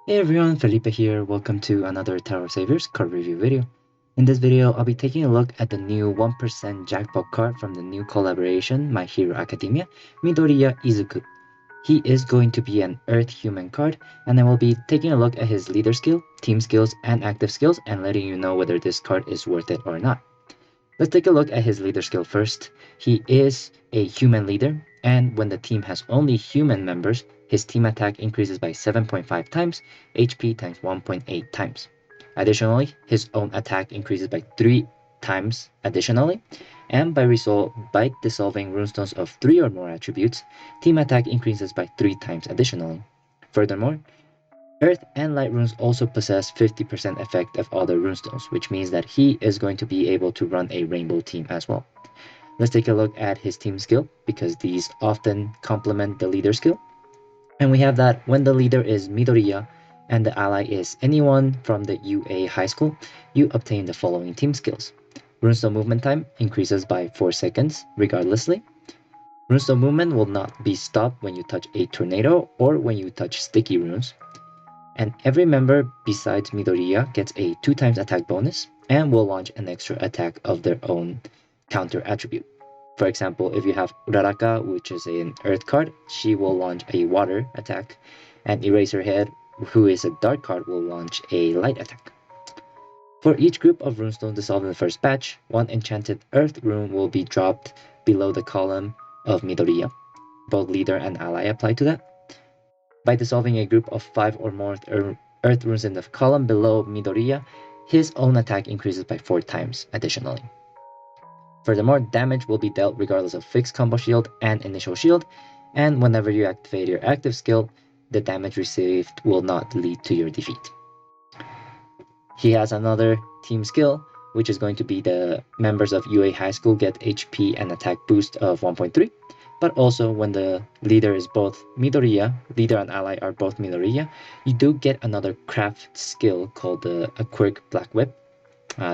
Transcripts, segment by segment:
Hey everyone, Felipe here. Welcome to another Tower Saviors card review video. In this video, I'll be taking a look at the new 1% jackpot card from the new collaboration My Hero Academia, Midoriya Izuku. He is going to be an Earth Human card, and I will be taking a look at his leader skill, team skills, and active skills, and letting you know whether this card is worth it or not. Let's take a look at his leader skill first. He is a human leader, and when the team has only human members, his team attack increases by 7.5 times, HP times 1.8 times. Additionally, his own attack increases by 3 times additionally, and by dissolving runestones of 3 or more attributes, team attack increases by 3 times additionally. Furthermore, Earth and Light runes also possess 50% effect of other runestones, which means that he is going to be able to run a rainbow team as well. Let's take a look at his team skill, because these often complement the leader skill. And we have that when the leader is Midoriya and the ally is anyone from the UA high school, you obtain the following team skills. Runestone movement time increases by 4 seconds regardlessly. Runestone movement will not be stopped when you touch a tornado or when you touch sticky runes. And every member besides Midoriya gets a 2 times attack bonus and will launch an extra attack of their own counter attribute. For example, if you have Uraraka, which is an earth card, she will launch a water attack, and Eraserhead, who is a dark card, will launch a light attack. For each group of runestones dissolved in the first batch, one enchanted earth rune will be dropped below the column of Midoriya. Both leader and ally apply to that. By dissolving a group of 5 or more earth runes in the column below Midoriya, his own attack increases by 4 times additionally. Furthermore, damage will be dealt regardless of fixed combo shield and initial shield, and whenever you activate your active skill, the damage received will not lead to your defeat. He has another team skill, which is going to be the members of UA High School get HP and attack boost of 1.3, but also when the leader is both Midoriya, leader and ally are both Midoriya, you do get another craft skill called the A Quirk Black Whip.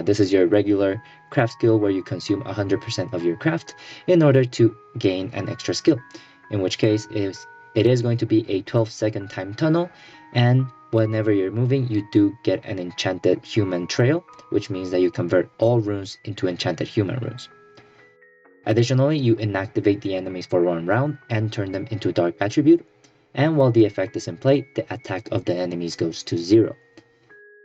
This is your regular craft skill where you consume 100% of your craft in order to gain an extra skill, in which case it is going to be a 12-second time tunnel, and whenever you're moving, you do get an enchanted human trail, which means that you convert all runes into enchanted human runes. Additionally, you inactivate the enemies for 1 round and turn them into dark attribute, and while the effect is in play, the attack of the enemies goes to 0.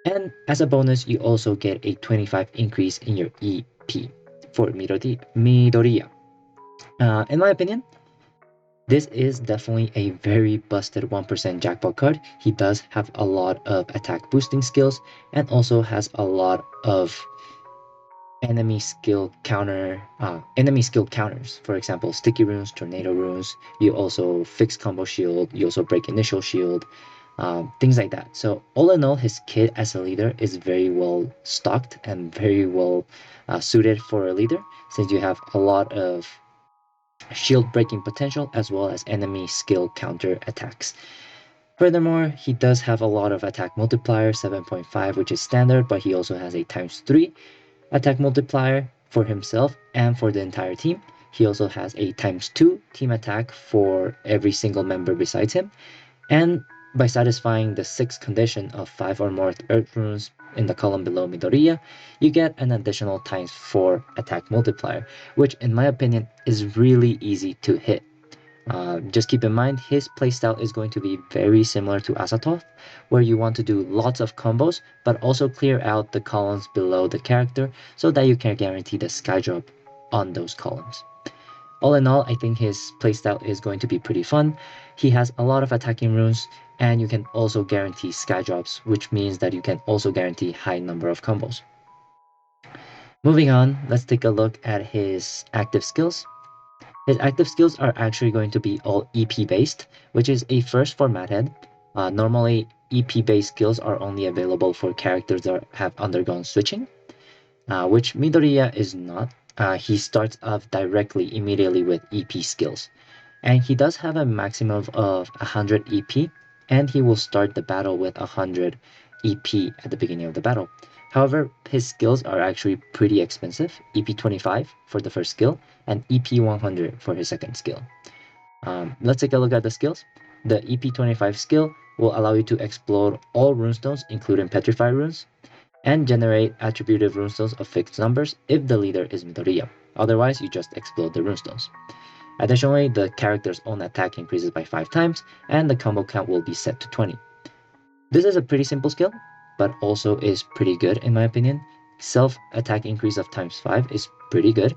And as a bonus, you also get a 25 increase in your EP for Midoriya. In my opinion, this is definitely a very busted 1% jackpot card. He does have a lot of attack boosting skills and also has a lot of enemy skill counters. For example, sticky runes, tornado runes. You also fix combo shield. You also break initial shield. Things like that. So all in all, his kit as a leader is very well stocked and very well suited for a leader, since you have a lot of shield breaking potential as well as enemy skill counter attacks. Furthermore, he does have a lot of attack multiplier, 7.5, which is standard, but he also has a times 3 attack multiplier for himself and for the entire team. He also has a times 2 team attack for every single member besides him. And by satisfying the 6th condition of 5 or more earth runes in the column below Midoriya, you get an additional times 4 attack multiplier, which in my opinion is really easy to hit. Just keep in mind, his playstyle is going to be very similar to Azathoth, where you want to do lots of combos, but also clear out the columns below the character so that you can guarantee the sky drop on those columns. All in all, I think his playstyle is going to be pretty fun. He has a lot of attacking runes, and you can also guarantee sky drops, which means that you can also guarantee high number of combos. Moving on, let's take a look at his active skills. His active skills are actually going to be all EP based, which is a first for Madhead. Normally, EP based skills are only available for characters that have undergone switching, which Midoriya is not. He starts off directly immediately with EP skills, and he does have a maximum of 100 EP, and he will start the battle with 100 EP at the beginning of the battle. However, his skills are actually pretty expensive, EP 25 for the first skill, and EP 100 for his second skill. Let's take a look at the skills. The EP25 skill will allow you to explode all runestones, including Petrified runes, and generate attributive runestones of fixed numbers if the leader is Midoriya. Otherwise, you just explode the runestones. Additionally, the character's own attack increases by 5 times, and the combo count will be set to 20. This is a pretty simple skill, but also is pretty good in my opinion. Self-attack increase of times 5 is pretty good,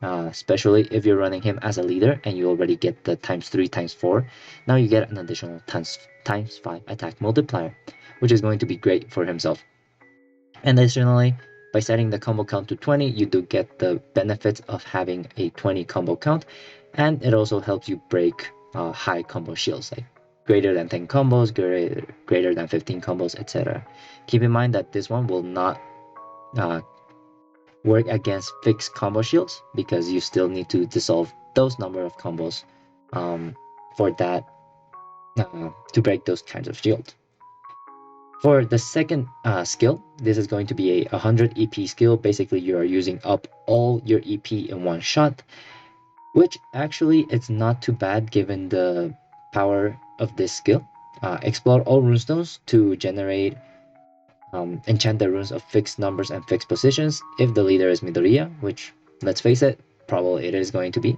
especially if you're running him as a leader and you already get the times 3, times 4. Now you get an additional times 5 attack multiplier, which is going to be great for himself. And additionally, by setting the combo count to 20, you do get the benefits of having a 20 combo count, and it also helps you break high combo shields, like greater than 10 combos, greater than 15 combos, etc. Keep in mind that this one will not work against fixed combo shields, because you still need to dissolve those number of combos for that to break those kinds of shields. For the second skill, this is going to be a 100 EP skill. Basically, you are using up all your EP in one shot, which actually it's not too bad given the power of this skill. Explore all runestones to generate enchanted runes of fixed numbers and fixed positions if the leader is Midoriya, which, let's face it, probably it is going to be.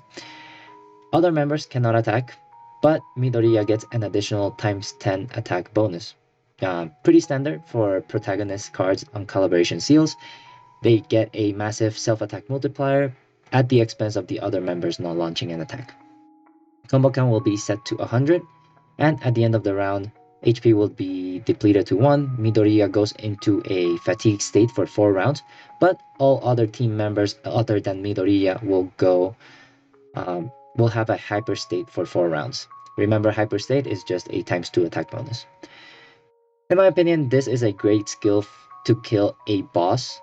Other members cannot attack, but Midoriya gets an additional times 10 attack bonus. Pretty standard for protagonist cards on collaboration seals. They get a massive self-attack multiplier at the expense of the other members not launching an attack. Combo count will be set to 100, and at the end of the round, HP will be depleted to 1. Midoriya goes into a fatigue state for 4 rounds, but all other team members other than Midoriya will have a hyper state for 4 rounds. Remember, hyper state is just a times 2 attack bonus. In my opinion, this is a great skill to kill a boss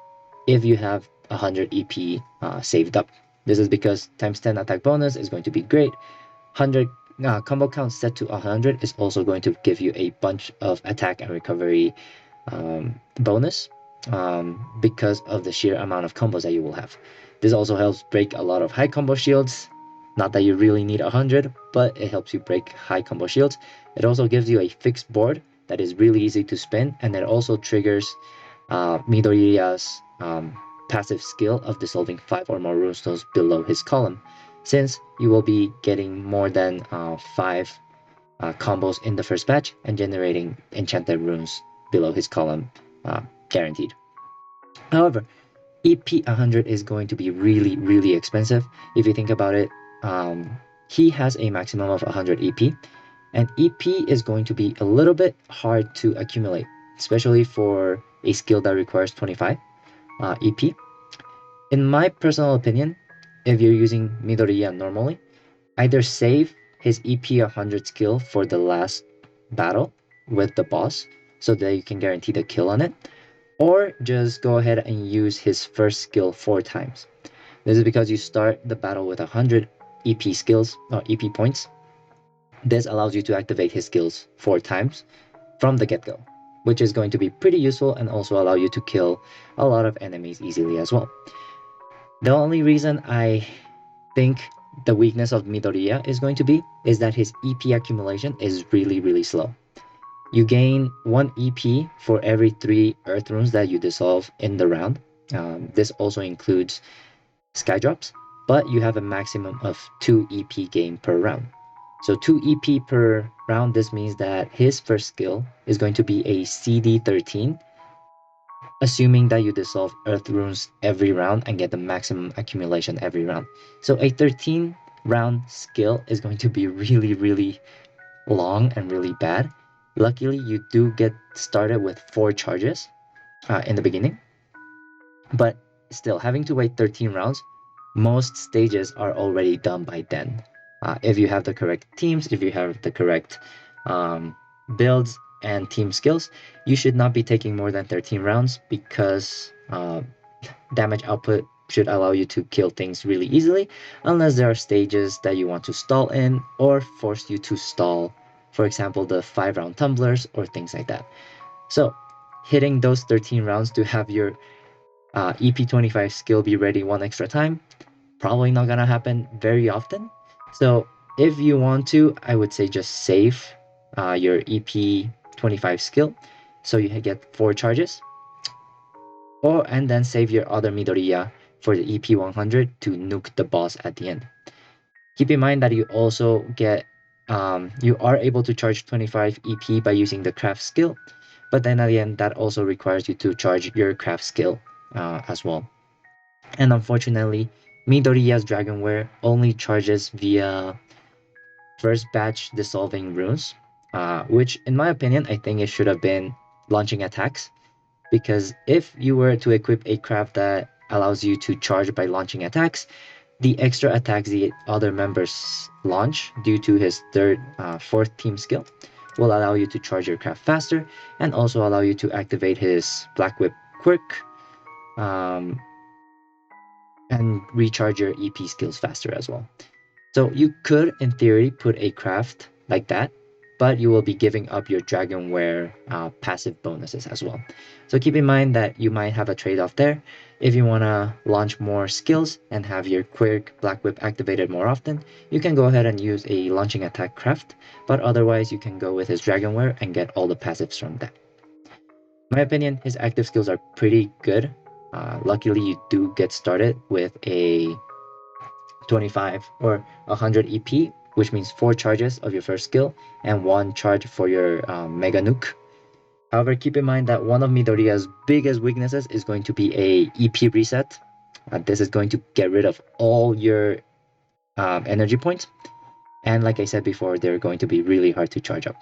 if you have 100 EP saved up. This is because times 10 attack bonus is going to be great. 100 combo count set to 100 is also going to give you a bunch of attack and recovery bonus because of the sheer amount of combos that you will have. This also helps break a lot of high combo shields. Not that you really need 100, but it helps you break high combo shields. It also gives you a fixed board that is really easy to spin, and it also triggers Midoriya's passive skill of dissolving 5 or more runestones below his column, since you will be getting more than 5 combos in the first batch and generating enchanted runes below his column, guaranteed. However, EP 100 is going to be really, really expensive. If you think about it, he has a maximum of 100 EP, and EP is going to be a little bit hard to accumulate, especially for a skill that requires 25 EP. In my personal opinion, if you're using Midoriya normally, either save his EP 100 skill for the last battle with the boss so that you can guarantee the kill on it, or just go ahead and use his first skill 4 times. This is because you start the battle with 100 EP skills or EP points. This allows you to activate his skills 4 times from the get-go, which is going to be pretty useful and also allow you to kill a lot of enemies easily as well. The only reason I think the weakness of Midoriya is going to be is that his EP accumulation is really, really slow. You gain 1 EP for every 3 earth runes that you dissolve in the round. This also includes sky drops, but you have a maximum of 2 EP gain per round. So 2 EP per round, this means that his first skill is going to be a CD 13, assuming that you dissolve earth runes every round and get the maximum accumulation every round. So a 13 round skill is going to be really, really long and really bad. Luckily, you do get started with 4 charges in the beginning, but still, having to wait 13 rounds, most stages are already done by then. If you have the correct teams, if you have the correct builds and team skills, you should not be taking more than 13 rounds, because damage output should allow you to kill things really easily, unless there are stages that you want to stall in or force you to stall, for example the 5-round tumblers or things like that. So hitting those 13 rounds to have your EP25 skill be ready 1 extra time, probably not gonna happen very often. So if you want to, I would say just save your EP 25 skill, so you get 4 charges, and then save your other Midoriya for the EP 100 to nuke the boss at the end. Keep in mind that you also get you are able to charge 25 EP by using the craft skill, but then again that also requires you to charge your craft skill as well. And unfortunately, Midoriya's Dragonware only charges via first batch dissolving runes, which in my opinion I think it should have been launching attacks, because if you were to equip a craft that allows you to charge by launching attacks, the extra attacks the other members launch due to his fourth team skill will allow you to charge your craft faster and also allow you to activate his Black Whip quirk, um, and recharge your EP skills faster as well. So you could, in theory, put a craft like that, but you will be giving up your Dragonware passive bonuses as well. So keep in mind that you might have a trade-off there. If you want to launch more skills and have your Quirk Black Whip activated more often, you can go ahead and use a launching attack craft, but otherwise you can go with his Dragonware and get all the passives from that. In my opinion, his active skills are pretty good. Luckily, you do get started with a 25 or 100 EP, which means 4 charges of your first skill and 1 charge for your Mega Nuke. However, keep in mind that one of Midoriya's biggest weaknesses is going to be a EP reset. This is going to get rid of all your energy points. And like I said before, they're going to be really hard to charge up.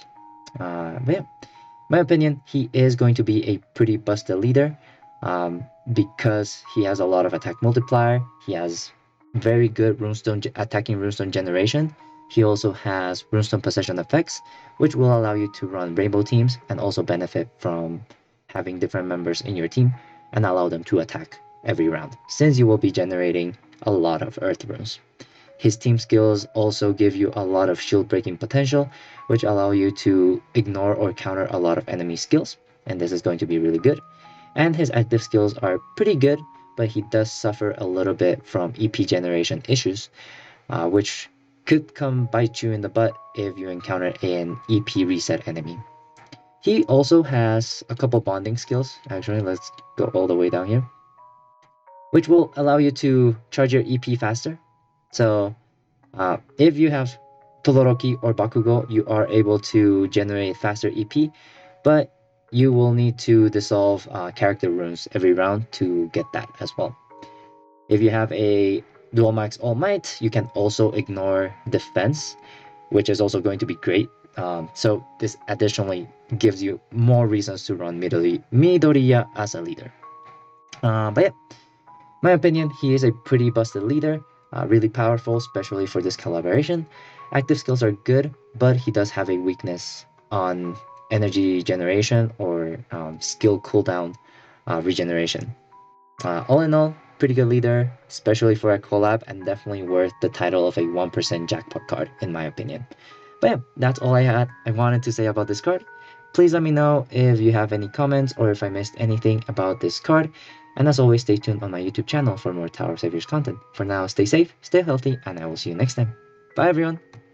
But yeah, my opinion, he is going to be a pretty busted leader, because he has a lot of attack multiplier. He has very good attacking runestone generation. He also has runestone possession effects, which will allow you to run rainbow teams and also benefit from having different members in your team and allow them to attack every round, since you will be generating a lot of earth runes. His team skills also give you a lot of shield breaking potential, which allow you to ignore or counter a lot of enemy skills, and this is going to be really good. And his active skills are pretty good, but he does suffer a little bit from EP generation issues, which could come bite you in the butt if you encounter an EP reset enemy. He also has a couple bonding skills. Actually, let's go all the way down here, which will allow you to charge your EP faster. So if you have Todoroki or Bakugo, you are able to generate faster EP, but you will need to dissolve character runes every round to get that as well. If you have a Dual Max All Might, you can also ignore defense, which is also going to be great. So this additionally gives you more reasons to run Midoriya as a leader. But yeah, my opinion, he is a pretty busted leader, really powerful, especially for this collaboration. Active skills are good, but he does have a weakness on energy generation or skill cooldown regeneration. All in all, pretty good leader, especially for a collab, and definitely worth the title of a 1% jackpot card, in my opinion. But yeah, that's all I wanted to say about this card. Please let me know if you have any comments or if I missed anything about this card. And as always, stay tuned on my YouTube channel for more Tower Saviors content. For now, stay safe, stay healthy, and I will see you next time. Bye everyone!